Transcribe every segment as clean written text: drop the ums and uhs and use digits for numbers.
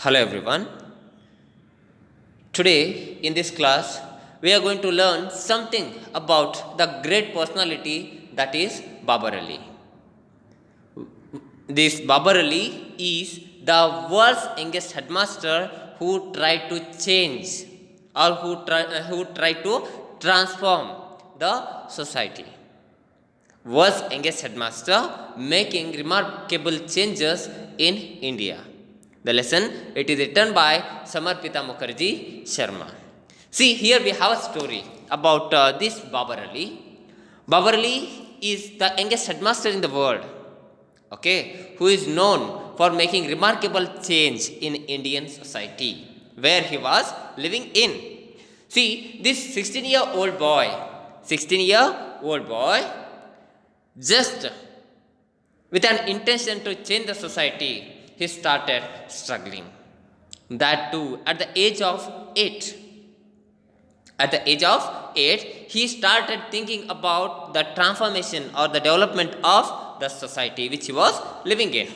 Hello everyone. Today in this class we are going to learn something about the great personality that is Babar Ali. This Babar Ali is the world's youngest headmaster who tried to change or who tried to transform the society. World's youngest headmaster making remarkable changes in India. The lesson, it is written by Samarpita Mukherjee Sharma. See, here we have a story about this Babar Ali. Babar Ali is the youngest headmaster in the world, okay, who is known for making remarkable change in Indian society where he was living in. See, this 16-year-old boy, just with an intention to change the society, he started struggling. That too at the age of 8. At the age of 8, he started thinking about the transformation or the development of the society which he was living in.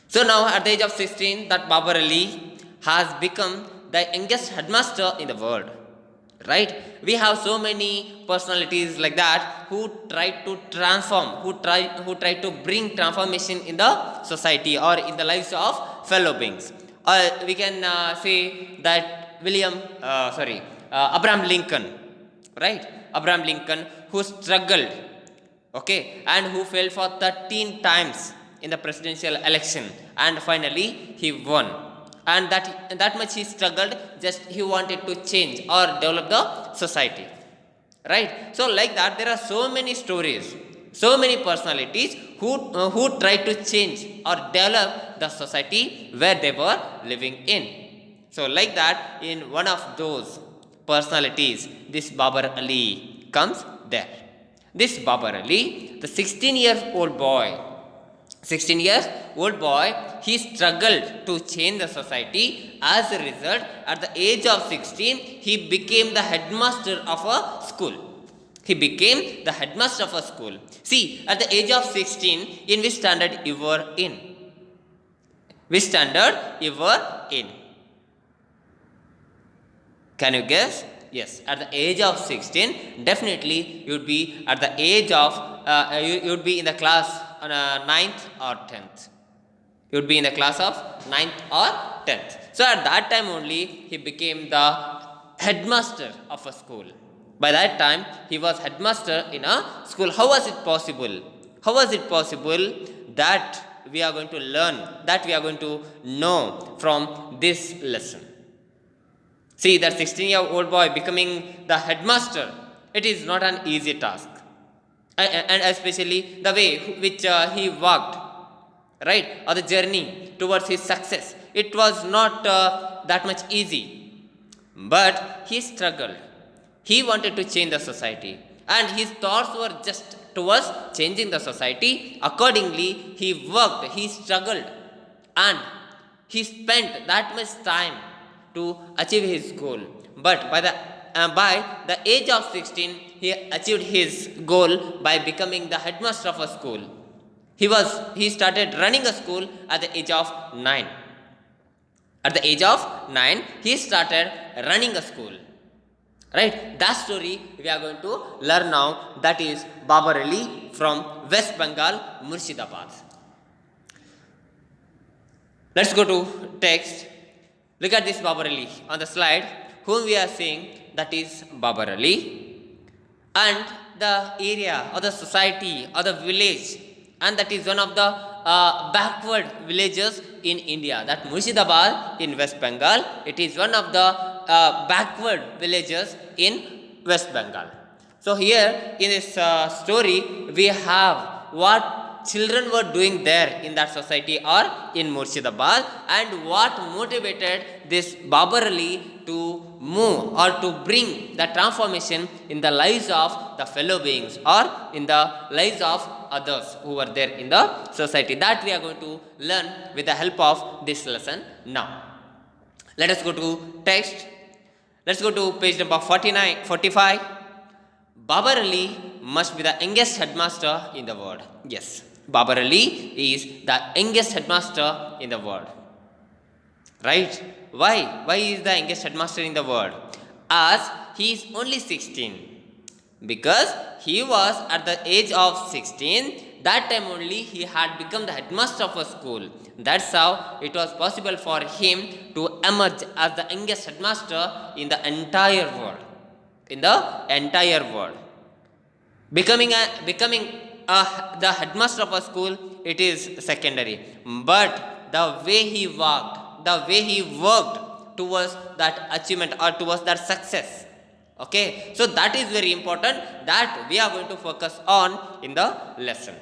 So now at the age of 16, that Babar Ali has become the youngest headmaster in the world. Right? We have so many personalities like that who try to transform, who try to bring transformation in the society or in the lives of fellow beings. We can say that Abraham Lincoln, right? Abraham Lincoln, who struggled, okay, and who failed for 13 times in the presidential election, and finally he won. And that much he struggled, just he wanted to change or develop the society, right? So like that, there are so many stories, so many personalities who tried to change or develop the society where they were living in. So like that, in one of those personalities, this Babar Ali comes there. This Babar Ali, the 16-year-old boy, he struggled to change the society. As a result, at the age of 16, he became the headmaster of a school. See, at the age of 16, in which standard you were in? Can you guess? Yes, at the age of 16, definitely you would be at the age of, you would be in the class 9th or 10th. You would be in the class of 9th or 10th. So at that time only, he became the headmaster of a school. By that time, he was headmaster in a school. How was it possible? That we are going to learn, that we are going to know from this lesson. See, that 16-year-old boy becoming the headmaster, it is not an easy task. And especially the way which he walked, right, or the journey towards his success, it was not that much easy. But he struggled. He wanted to change the society, and his thoughts were just towards changing the society. Accordingly, he worked, he struggled, and he spent that much time to achieve his goal. But by the age of 16, he achieved his goal by becoming the headmaster of a school. He started running a school at the age of 9. At the age of 9, he started running a school. Right? That story we are going to learn now. That is Babar Ali from West Bengal, Murshidabad. Let's go to text. Look at this Babar Ali on the slide, whom we are seeing, that is Babar Ali, and the area or the society or the village, and that is one of the backward villages in India, that Murshidabad in West Bengal. It is one of the backward villages in West Bengal. So here in this story, we have what children were doing there in that society or in Murshidabad, and what motivated this Babar Ali to move or to bring the transformation in the lives of the fellow beings or in the lives of others who were there in the society. That we are going to learn with the help of this lesson now. Let us go to text. Let's go to page number 45. Babar Ali must be the youngest headmaster in the world. Yes, Babar Ali is the youngest headmaster in the world. Right? Why? Why is the youngest headmaster in the world? As he is only 16. Because he was at the age of 16, that time only he had become the headmaster of a school. That's how it was possible for him to emerge as the youngest headmaster in the entire world. In the entire world. The headmaster of a school, it is secondary. But the way he worked towards that achievement or towards that success. Okay, so that is very important that we are going to focus on in the lesson.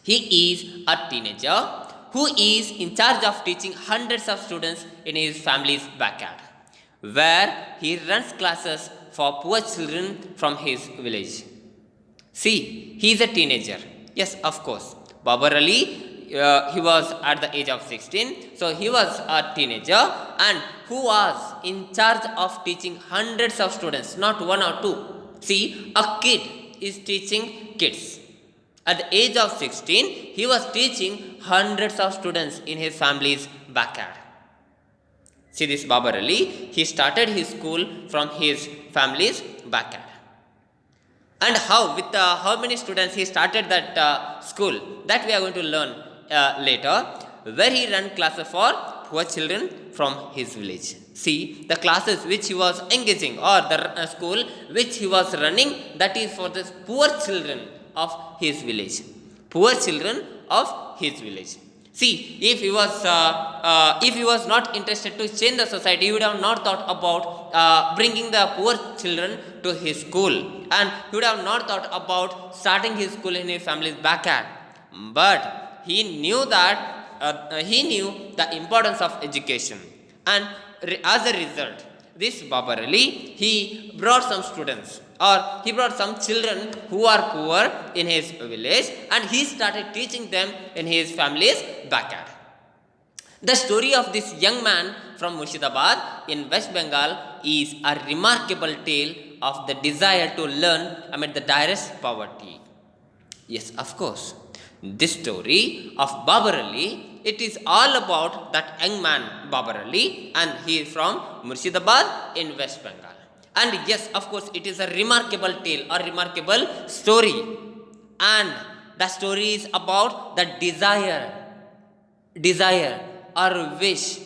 He is a teenager who is in charge of teaching hundreds of students in his family's backyard, where he runs classes for poor children from his village. See, he is a teenager. Yes, of course. Babar Ali, he was at the age of 16, so he was a teenager and who was in charge of teaching hundreds of students, not one or two. See, a kid is teaching kids. At the age of 16, he was teaching hundreds of students in his family's backyard. See, this Babar Ali, he started his school from his family's backyard. And how many students he started that school, that we are going to learn later, where he ran classes for poor children from his village. See, the classes which he was engaging or the school which he was running, that is for the poor children of his village. Poor children of his village. See, if he was not interested to change the society, he would have not thought about bringing the poor children to his school, and he would have not thought about starting his school in his family's backyard. But he knew the importance of education, and as a result, this Babar Ali, he brought some students or he brought some children who are poor in his village, and he started teaching them in his family's backyard. The story of this young man from Murshidabad in West Bengal is a remarkable tale of the desire to learn amid the direst poverty. Yes, of course. This story of Babar Ali, it is all about that young man Babar Ali, and he is from Murshidabad in West Bengal. And yes, of course, it is a remarkable tale or remarkable story. And the story is about the desire or wish,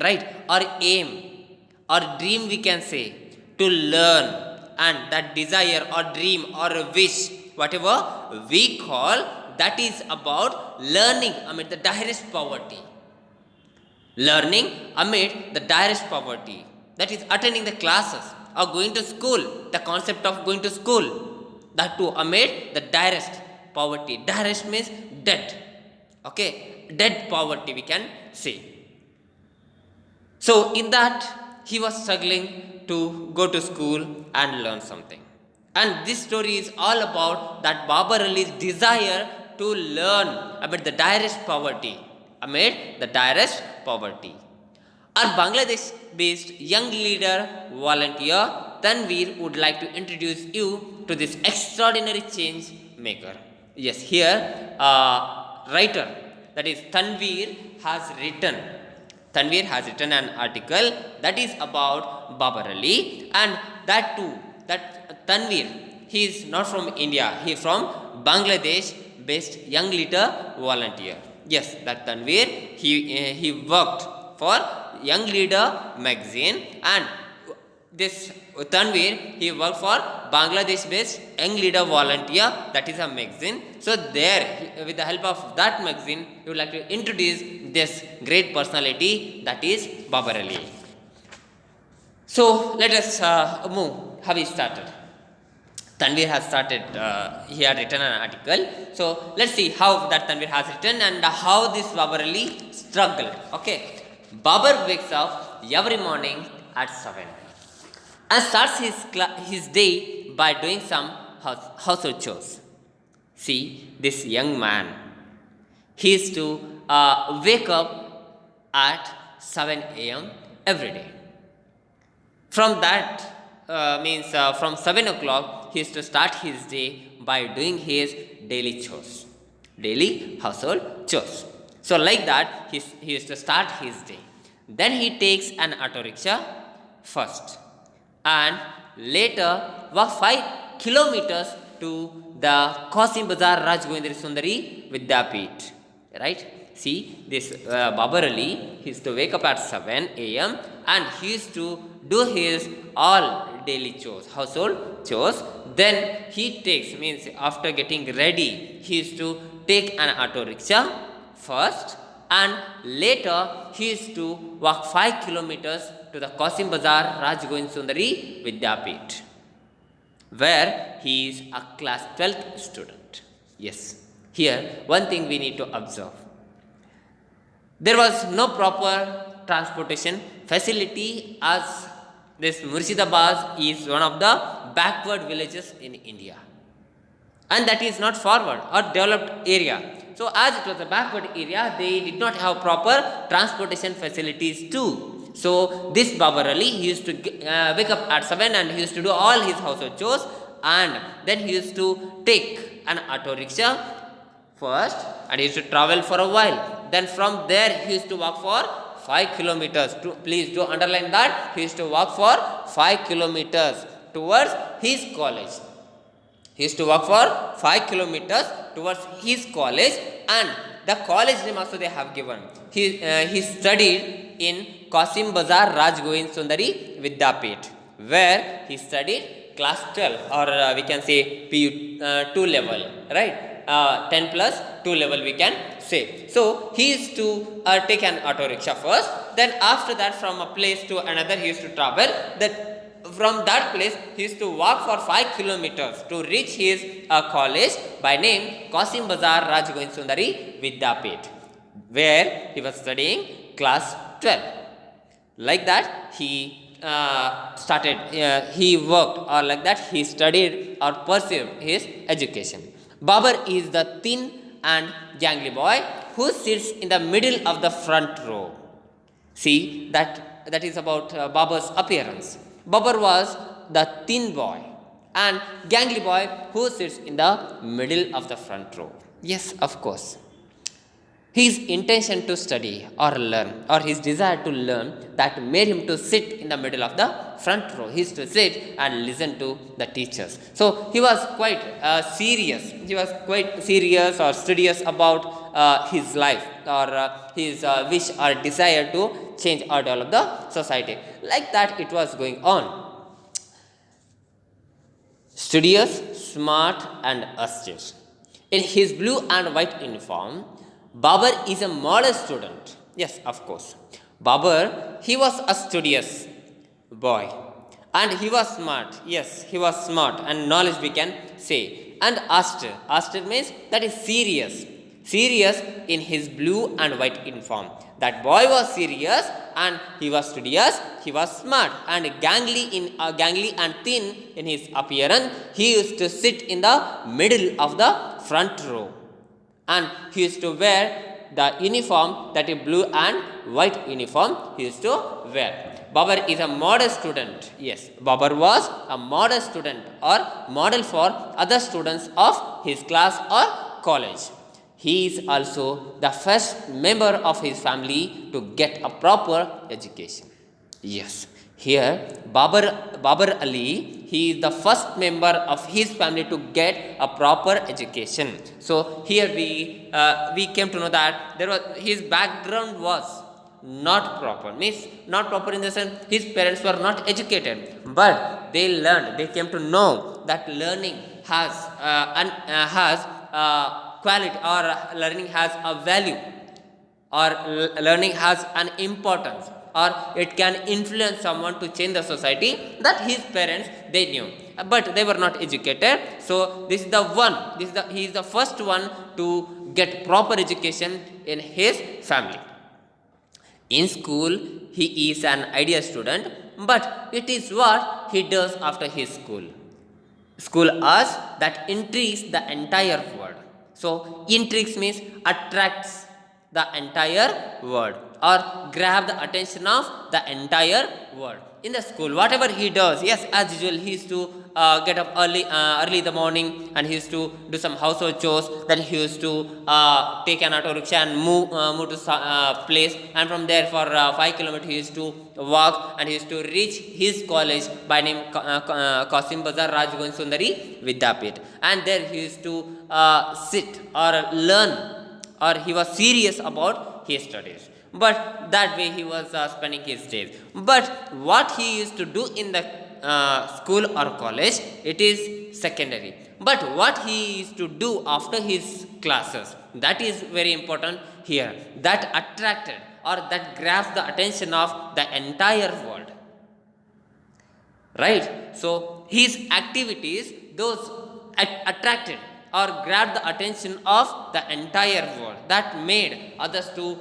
right, or aim or dream, we can say, to learn. And that desire or dream or wish, whatever we call, that is about learning amid the direst poverty. Learning amid the direst poverty, that is attending the classes or going to school, the concept of going to school, that too amid the direst poverty. Direst means dead. Okay, dead poverty, we can say. So in that, he was struggling to go to school and learn something. And this story is all about that Babar Ali's desire to learn amid the direst poverty. Amid the direst poverty. Our Bangladesh-based young leader volunteer Tanveer would like to introduce you to this extraordinary change maker. Yes, here writer, that is Tanveer has written an article that is about Babar Ali, and that too, that Tanveer, he is not from India, he is from Bangladesh-based young leader volunteer. Yes, that Tanveer, he worked for Young Leader magazine, and this Tanveer, he worked for Bangladesh-based Young Leader volunteer, that is a magazine. So there, with the help of that magazine, he would like to introduce this great personality, that is Babar Ali. So let us move. How he started. Tanveer has started, he had written an article. So let's see how that Tanveer has written and how this Babar Ali struggled. Okay. Babar wakes up every morning at 7 and starts his day by doing some household chores. See, this young man, he is to wake up at 7 a.m. every day. From that from 7 o'clock, he is to start his day by doing his daily chores, daily household chores. So like that, he is to start his day. Then he takes an auto rickshaw first and later walk 5 kilometers to the Qasim Bazar Rajgovindra Sundari Vidyapith. Right? See, this Babar Ali, he used to wake up at 7 a.m. and he used to do his all daily chores, household chores. Then he takes, means after getting ready, he used to take an auto rickshaw first and later he used to walk 5 kilometers to the Qasim Bazar Rajgovindra Sundari Vidyapith, where he is a class 12th student. Yes, here one thing we need to observe. There was no proper transportation facility, as this Murshidabad is one of the backward villages in India, and that is not forward or developed area. So as it was a backward area, they did not have proper transportation facilities too. So this Babar Ali, he used to wake up at 7 and he used to do all his household chores, and then he used to take an auto rickshaw first and he used to travel for a while. Then from there he used to walk for 5 kilometers. Please do underline that. He used to walk for 5 kilometers towards his college. He used to walk for 5 kilometers towards his college, and the college name also they have given. He studied in Qasim Bazar Rajgovindra Sundari Vidyapith, where he studied class 12, or we can say PU 2 level, right? 10 plus 2 level we can say. So he used to take an auto rickshaw first, then after that from a place to another he used to travel. From that place he used to walk for 5 kilometers to reach his college by name Qasim Bazar Rajgovindra Sundari Vidyapith, where he was studying class 12. Like that he he worked, or like that he studied or pursued his education. Babar is the thin and gangly boy who sits in the middle of the front row. See, that is about Babar's appearance. Babar was the thin boy and gangly boy who sits in the middle of the front row. Yes, of course. His intention to study or learn, or his desire to learn, that made him to sit in the middle of the front row. He used to sit and listen to the teachers. So he was quite serious. He was quite serious or studious about his life, or his wish or desire to change or develop the society. Like that it was going on. Studious, smart and austere. In his blue and white uniform, Babar is a model student. Yes, of course. Babar, he was a studious boy and he was smart. Yes, he was smart and knowledge we can say. And austere. Austere means that is serious. Serious in his blue and white uniform. That boy was serious and he was studious, he was smart and gangly and thin in his appearance. He used to sit in the middle of the front row. And he used to wear the uniform, that is blue and white uniform he used to wear. Babar is a model student. Yes, Babar was a model student or model for other students of his class or college. He is also the first member of his family to get a proper education. Yes, here Babar Ali, he is the first member of his family to get a proper education. So here we came to know that his background was not proper. Means not proper in the sense his parents were not educated, but they learned. They came to know that learning has quality, or learning has a value, or learning has an importance, or it can influence someone to change the society. That his parents, they knew, but they were not educated. So this is he is the first one to get proper education in his family. In school he is an ideal student, but it is what he does after his school. School us that intrigues the entire world. So intrigues means attracts the entire world, or grab the attention of the entire world. in the school, whatever he does, yes, as usual, he used to get up early in the morning, and he used to do some household chores. Then he used to take an auto rickshaw and move to place, and from there for 5 kilometers he used to walk, and he used to reach his college by name Qasim Bazar Rajgons Sundari Vidyapit, and there he used to sit or learn, or he was serious about his studies. But that way he was spending his days. But what he used to do in the school or college, it is secondary. But what he used to do after his classes, that is very important here. That attracted or that grasped the attention of the entire world. Right? So his activities, those attracted or grabbed the attention of the entire world, that made others to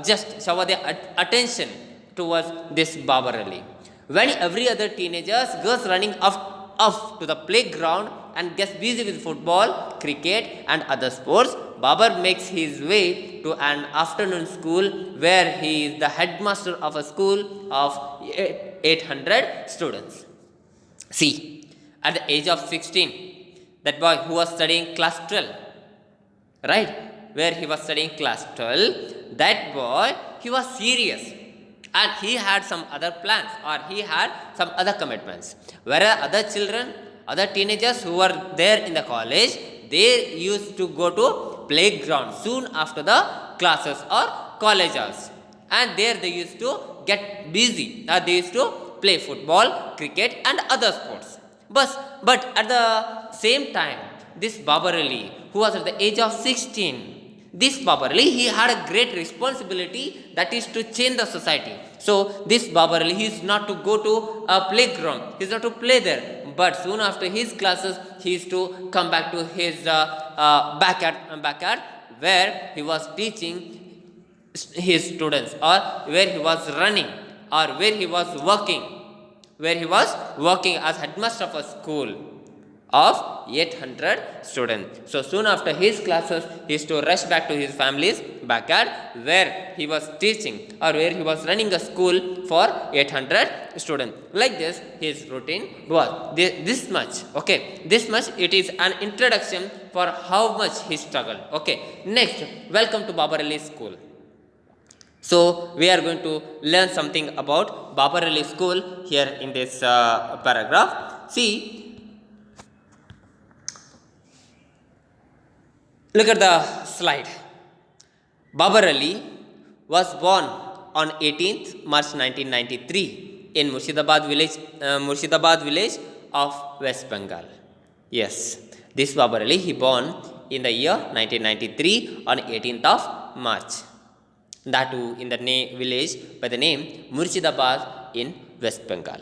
just shower their attention towards this Babar Ali. When every other teenagers goes running off to the playground and gets busy with football, cricket and other sports, Babar makes his way to an afternoon school where he is the headmaster of a school of 800 students. See, at the age of 16, that boy who was studying class 12, right, where he was studying class 12, that boy, he was serious, and he had some other plans, or he had some other commitments. Whereas other children, other teenagers who were there in the college, they used to go to playground soon after the classes or college hours, and there they used to get busy, they used to play football, cricket and other sports. But at the same time, this Babar Ali, who was at the age of 16, this Babar Ali, he had a great responsibility, that is to change the society. So this Babar Ali, he is not to go to a playground, he is not to play there, but soon after his classes, he is to come back to his backyard, where he was teaching his students, or where he was running, or where he was working as headmaster of a school of 800 students. So soon after his classes, he used to rush back to his family's backyard, where he was teaching, or where he was running a school for 800 students. Like this, his routine was this much. Okay, this much. It is an introduction for how much he struggled. Okay, next, welcome to Babar Ali school. So we are going to learn something about Babar Ali school here in this paragraph. See, look at the slide. Babar Ali was born on 18th March 1993 in Murshidabad village of West Bengal. Yes, this Babar Ali, he born in the year 1993 on 18th of March. That too in the village by the name Murshidabad in West Bengal.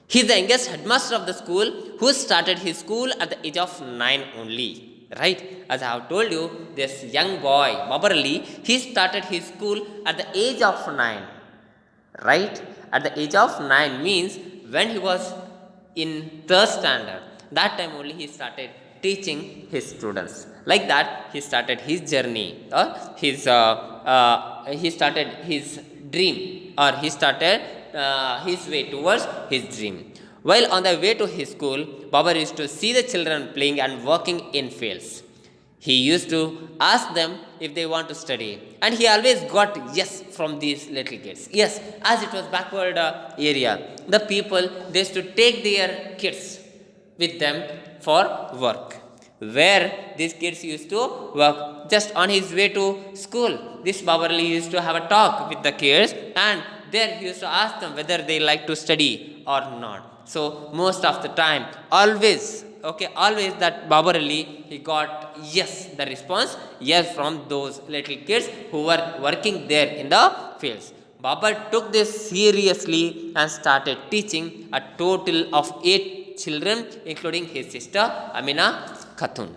He is the youngest headmaster of the school, who started his school at the age of 9 only. Right? As I have told you, this young boy, Babar Ali, he started his school at the age of 9. Right? At the age of 9 means when he was in 3rd standard. That time only he started teaching his students. Like that, he started his journey, or he started his dream, or he started his way towards his dream. While on the way to his school, Babar used to see the children playing and working in fields. He used to ask them if they want to study, and he always got yes from these little kids. Yes, as it was backward area, the people, they used to take their kids with them for work, where these kids used to work just on his way to school. This Babar Ali used to have a talk with the kids, and there he used to ask them whether they like to study or not. So most of the time, always that Babar Ali, he got yes, the response yes from those little kids who were working there in the fields. Babar took this seriously and started teaching a total of 8 children, including his sister Amina Khatun.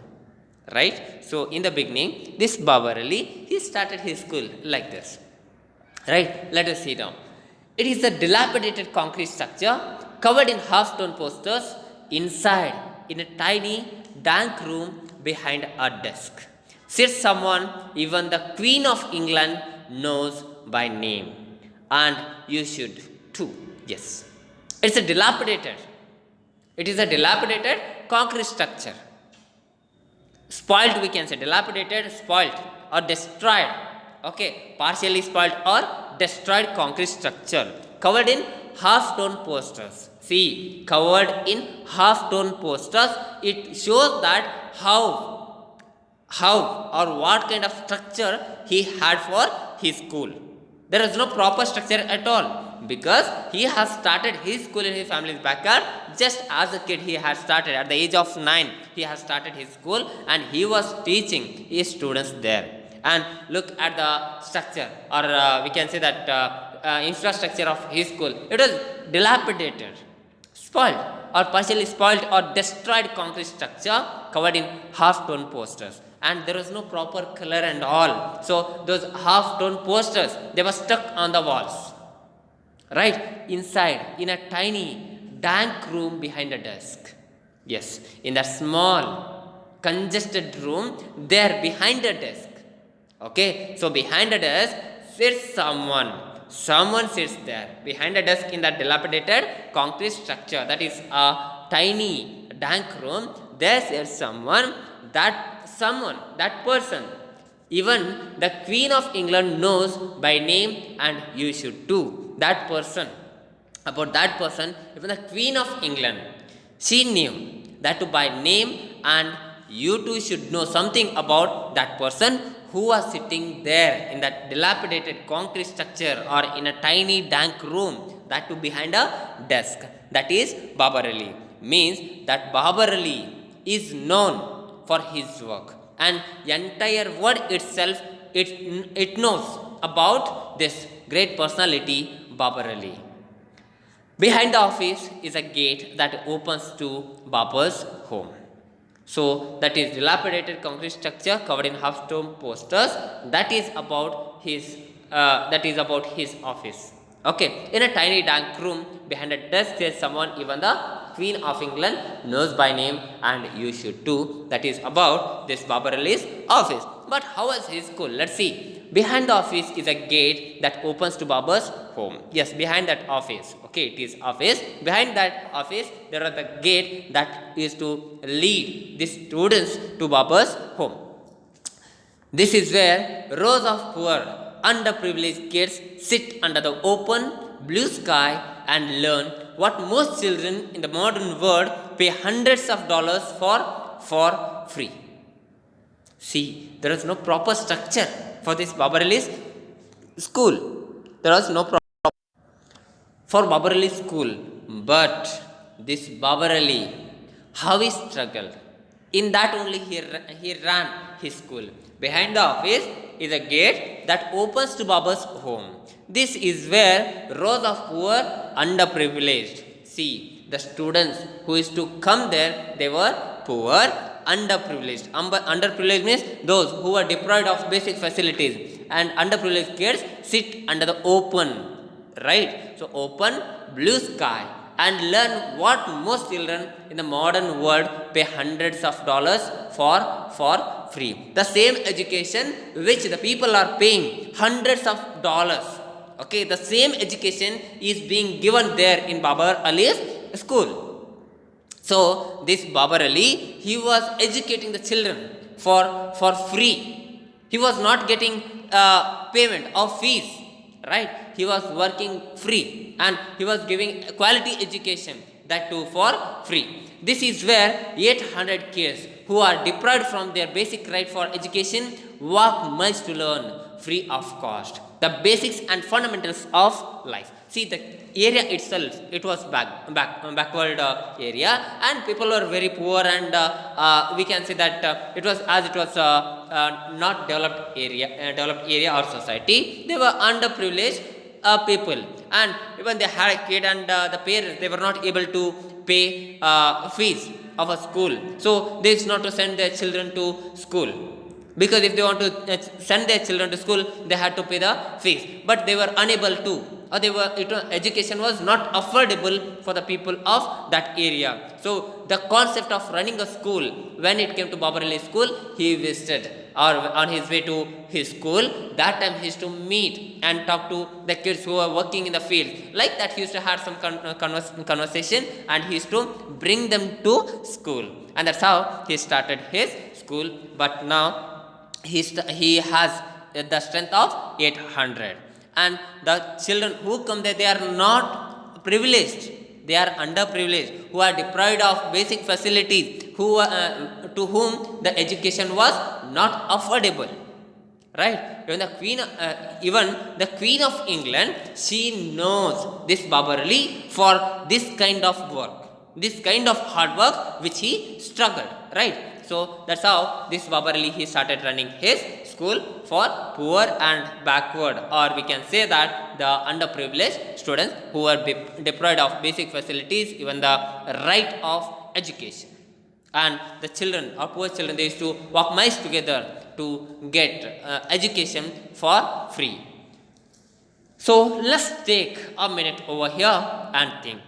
Right? So in the beginning, this Babar Ali, he started his school like this. Right? Let us see now. It is a dilapidated concrete structure covered in half-stone posters. Inside, in a tiny, dank room behind a desk, sits someone even the Queen of England knows by name. And you should too. Yes, It's a dilapidated. It is a dilapidated concrete structure. Spoilt, we can say, dilapidated, spoilt, or destroyed. Okay, partially spoilt or destroyed concrete structure covered in half-tone posters. See, covered in half-tone posters, it shows that how or what kind of structure he had for his school. There is no proper structure at all, because he has started his school in his family's backyard. Just as a kid, he had started at the age of 9. He has started his school and he was teaching his students there. And look at the structure, or we can say that infrastructure of his school. It was dilapidated, spoiled, or partially spoiled or destroyed concrete structure covered in half-tone posters. And there was no proper color and all. So those half-tone posters, they were stuck on the walls. Right inside, in a tiny, dank room behind a desk. Yes, in that small, congested room, there behind a desk. Okay, so behind a desk sits someone. Someone sits there behind a desk in that dilapidated concrete structure. That is a tiny, dank room. There sits someone. That person, even the Queen of England knows by name, and you should too. That person, even the Queen of England, she knew that to by name, and you too should know something about that person who was sitting there in that dilapidated concrete structure or in a tiny dank room, that too behind a desk. That is Babar Ali. Means that Babar Ali is known for his work, and the entire world itself, it knows about this great personality, Babar Ali. Behind the office is a gate that opens to Babar's home. So that is dilapidated concrete structure covered in half-tone posters. That is about his office. Okay, in a tiny dank room behind a desk there is someone even the Queen of England knows by name, and you should too. That is about this Babar Ali's office. But how is his school? Let's see. Behind the office is a gate that opens to Babar's home. Yes, behind that office. Okay, it is office. Behind that office, there are the gate that is to lead the students to Babar's home. This is where rows of poor, underprivileged kids sit under the open blue sky and learn what most children in the modern world pay hundreds of dollars for free. See, there is no proper structure for this Babar Ali's school. There was no proper for Babar Ali's school. But this Babar Ali, how he struggled. In that only he ran his school. Behind the office is a gate that opens to Babar's home. This is where rows of poor, underprivileged. See, the students who is to come there, they were poor, underprivileged. Underprivileged means those who are deprived of basic facilities, and underprivileged kids sit under the open, right? So open blue sky and learn what most children in the modern world pay hundreds of dollars for free. The same education which the people are paying hundreds of dollars. Okay, the same education is being given there in Babar Ali's school. So this Babar Ali, he was educating the children for free. He was not getting payment of fees, right? He was working free and he was giving quality education, that too for free. This is where 800 kids who are deprived from their basic right for education walk miles to learn free of cost the basics and fundamentals of life. See, the area itself, it was backward area, and people were very poor, and we can say that it was not developed area or society. They were underprivileged people, and even they had a kid, and the parents, they were not able to pay fees of a school, so they used not to send their children to school. because if they want to send their children to school, they had to pay the fees, but they were unable to, or education was not affordable for the people of that area. So the concept of running a school, when it came to Babar Ali school, he visited, or on his way to his school, that time he used to meet and talk to the kids who are working in the field. Like that, he used to have some conversation, and he used to bring them to school, and that's how he started his school. But now he has the strength of 800, and the children who come there, they are not privileged, they are underprivileged, who are deprived of basic facilities, who to whom the education was not affordable, right? Even the Queen of England, she knows this Babar Ali for this kind of work, this kind of hard work which he struggled, right? So that's how this Babar Ali, he started running his school for poor and backward, or we can say that the underprivileged students who were deprived of basic facilities, even the right of education. And the children, or poor children, they used to walk miles together to get education for free. So let's take a minute over here and think.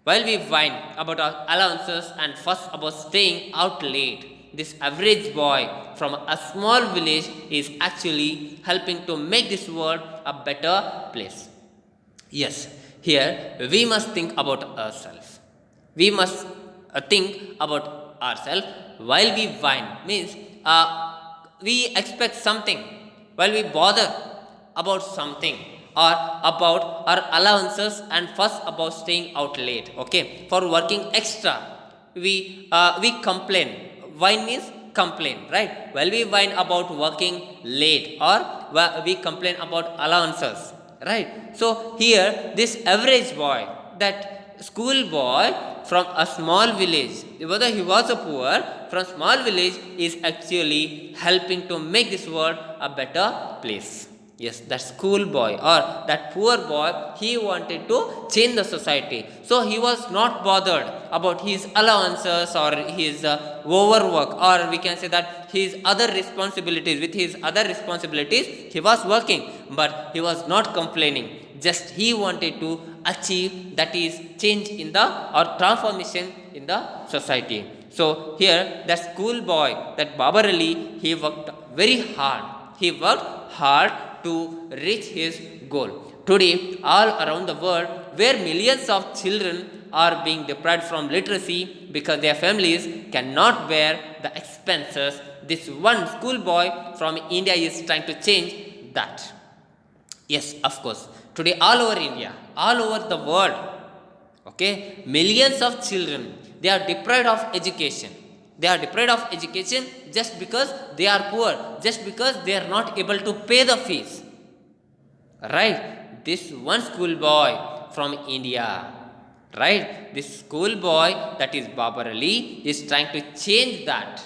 While we whine about our allowances and fuss about staying out late, this average boy from a small village is actually helping to make this world a better place. Yes, here we must think about ourselves. We must think about ourselves while we whine. Means we expect something, while we bother about something, or about our allowances and fuss about staying out late, okay, for working extra, we complain. Whine means complain, right? While we whine about working late, or we complain about allowances, right? So here this average boy, that school boy from a small village, whether he was a poor, from small village, is actually helping to make this world a better place. Yes, that school boy, or that poor boy, he wanted to change the society. So he was not bothered about his allowances or his overwork, or we can say that his other responsibilities. With his other responsibilities, he was working, but he was not complaining. Just he wanted to achieve, that is, change in the, or transformation in the society. So here, that school boy, that Babar Ali, he worked very hard. He worked hard to reach his goal. Today, all around the world, where millions of children are being deprived from literacy because their families cannot bear the expenses, this one schoolboy from India is trying to change that. Yes, of course. Today, all over India, all over the world, okay, millions of children, they are deprived of education. They are deprived of education just because they are poor, just because they are not able to pay the fees. Right? This one schoolboy from India, right? This schoolboy, that is Babar Ali, is trying to change that.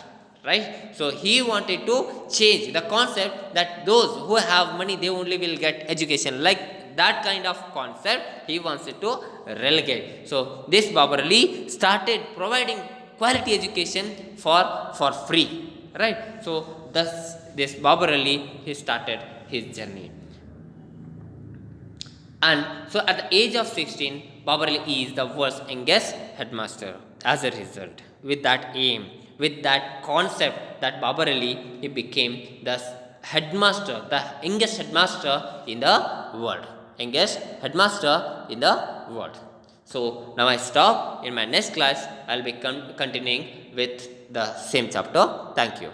Right? So he wanted to change the concept that those who have money, they only will get education. Like that kind of concept, he wants it to relegate. So this Babar Ali started providing quality education for free, right? So thus this Babar Ali, he started his journey. And so at the age of 16, Babar Ali is the world's youngest headmaster. As a result, with that aim, with that concept, that Babar Ali, he became the headmaster, the youngest headmaster in the world. Youngest headmaster in the world. So now I stop. In my next class, I'll be continuing with the same chapter. Thank you.